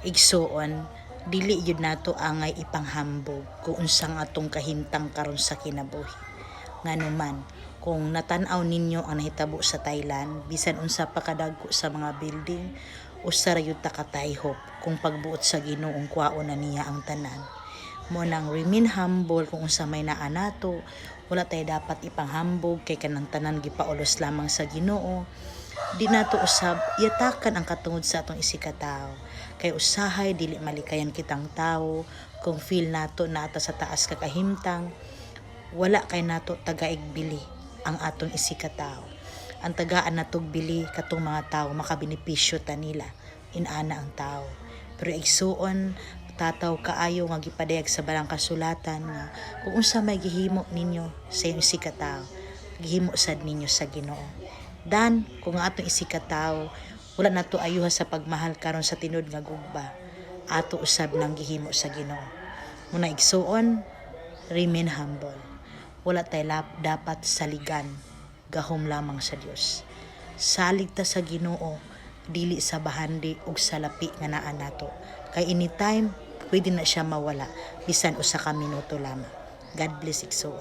igsuon, dili yun nato angay ipanghambog kung unsang atong kahimtang karon sa kinabuhi. Nganuman, kung natanaw ninyo ang nahitabo sa Thailand, bisan unsa pa kadagko sa mga building, usa ra yun ta katayhop kung pagbuot sa Ginoong kwaon na niya ang tanan. Mo nang remain humble kung unsa may naa nato, wala tay dapat ipanghambog kay kanang tanan gipaulos lamang sa Ginoo. Di nato usab yatakan ang katungod sa atong isikatawo, kay usahay dili malikayan kitang tawo kung feel nato na ata sa taas kakahimtang, wala kay nato tagaigbili ang atong isikatawo. Ang tagaan natog bili katong mga tawo makabenepisyo ta nila, inana ang tawo. Pero igsuon tataw kaayo nga gipadayag sa balang kasulatan nga kung unsa may gihimo ninyo sa inyong isikatawo, gihimo sad ninyo sa Ginoo. Dan kung atong isikatawo wala nato ayuha sa pagmahal karon sa tinud nga gugba, ato usab nang gihimo sa Ginoo. Muna igsuon, remain humble. Wala tay dapat saligan, gahom lamang sa Dios. Salig ta sa Ginoo, dili sa bahandi ug salapi nga naa nato. Kay anytime pwede na siya mawala bisan usa ka minuto lamang. God bless igsuon.